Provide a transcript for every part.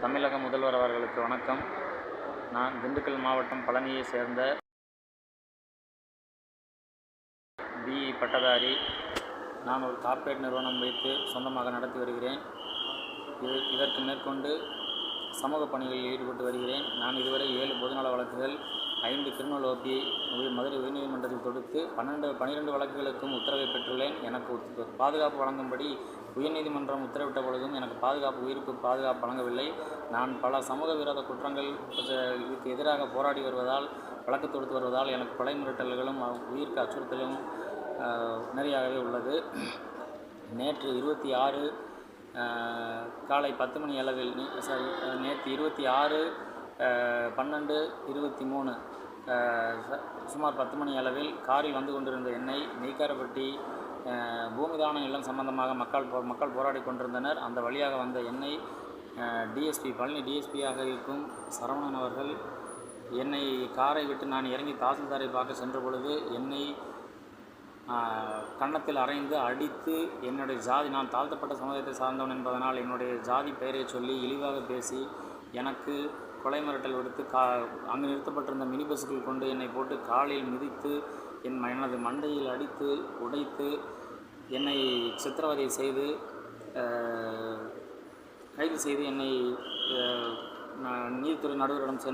தமிழக முதல்வர் அவர்களுக்கு வணக்கம். நான் திண்டுக்கல் மாவட்டம் பழனியை சேர்ந்த பிஇ பட்டதாரி. நான் ஒரு கார்ப்பரேட் நிறுவனம் வைத்து சொந்தமாக நடத்தி வருகிறேன். இதற்கு மேற்கொண்டு சமூக பணிகளில் ஈடுபட்டு வருகிறேன். நான் இதுவரை 7 பொதுநல வழக்குகள், 5 கிரிமினல் ஓபி மதுரை உயர்நீதிமன்றத்தில் தொடுத்து 12 வழக்குகளுக்கும் உத்தரவை பெற்றுள்ளேன். எனக்கு பாதுகாப்பு வழங்கும்படி உயர்நீதிமன்றம் உத்தரவிட்ட பொழுதும் எனக்கு உயிருக்கு பாதுகாப்பு வழங்கவில்லை. நான் பல சமூக விரோத குற்றங்கள் இதுக்கு எதிராக போராடி வருவதால், வழக்கு தொடுத்து வருவதால் எனக்கு கொலை மிரட்டல்களும் உயிருக்கு அச்சுறுத்தலும் நிறையாகவே உள்ளது. நேற்று 26 காலை 10 மணி அளவில் நேற்று 26/12/23 சுமார் 10 மணி அளவில் காரில் வந்து கொண்டிருந்த என்னை நெய்க்காரப்பட்டி பூமிதான நிலம் சம்பந்தமாக மக்கள் போராடி கொண்டிருந்தனர். அந்த வழியாக வந்த என்னை பழனி டிஎஸ்பியாக இருக்கும் சரவணன் அவர்கள் என்னை காரை விட்டு நான் இறங்கி தாசில்தாரை பார்க்க சென்ற பொழுது என்னை கன்னத்தில் அறைந்து அடித்து, என்னுடைய ஜாதி, நான் தாழ்த்தப்பட்ட சமுதாயத்தை சார்ந்தவன் என்பதனால் என்னுடைய ஜாதி பெயரை சொல்லி இழிவாக பேசி எனக்கு கொலை மிரட்டல் விடுத்து அங்கு நிறுத்தப்பட்டிருந்த மினி பஸ்ஸுக்குள் கொண்டு என்னை போட்டு காலில் மிதித்து எனது மண்டையில் அடித்து உடைத்து என்னை சித்திரவதை செய்து கைது செய்து என்னை நீதித்துறை நடுவரிடம்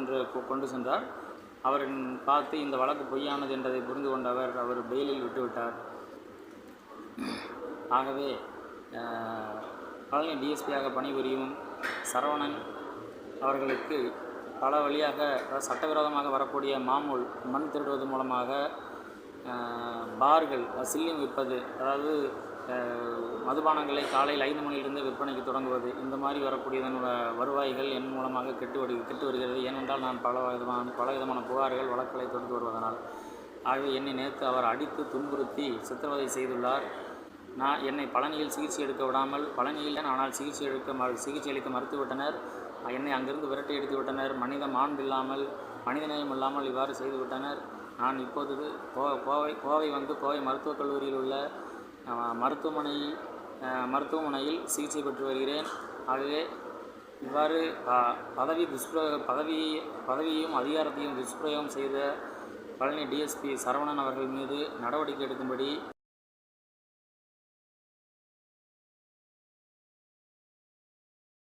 கொண்டு சென்றார். அவரின் பார்த்து இந்த வழக்கு பொய்யானது என்பதை புரிந்து கொண்ட அவர் பெயிலில் விட்டுவிட்டார். ஆகவே பழனி டிஎஸ்பியாக பணிபுரியும் சரவணன் அவர்களுக்கு பல வழியாக சட்டவிரோதமாக வரக்கூடிய மாமூல் மண் திருடுவது மூலமாக பார்கள் சில்லிங் விற்பது, அதாவது மதுபானங்களை காலையில் 5 மணியிலிருந்து விற்பனைக்கு தொடங்குவது, இந்த மாதிரி வரக்கூடியதன் வருவாய்கள் என் மூலமாக கெட்டு வருகிறது. ஏனென்றால் நான் பல விதமான புகார்கள் வழக்குகளை தொடுத்து வருவதனால். ஆகவே என்னை நேற்று அவர் அடித்து துன்புறுத்தி சித்திரவதை செய்துள்ளார். என்னை பழனியில் சிகிச்சை எடுக்க விடாமல், பழனியில் ஆனால் சிகிச்சை அளிக்க மறுத்துவிட்டனர். என்னை அங்கிருந்து விரட்டி எடுத்து விட்டனர். மனிதநேயம் இல்லாமல் இவ்வாறு செய்துவிட்டனர். நான் இப்போது கோவை மருத்துவக் கல்லூரியில் உள்ள மருத்துவமனையில் சிகிச்சை பெற்று வருகிறேன். ஆகவே இவ்வாறு பதவியையும் அதிகாரத்தையும் துஷ்பிரயோகம் செய்த பழனி டிஎஸ்பி சரவணன் அவர்கள் மீது நடவடிக்கை எடுக்கும்படி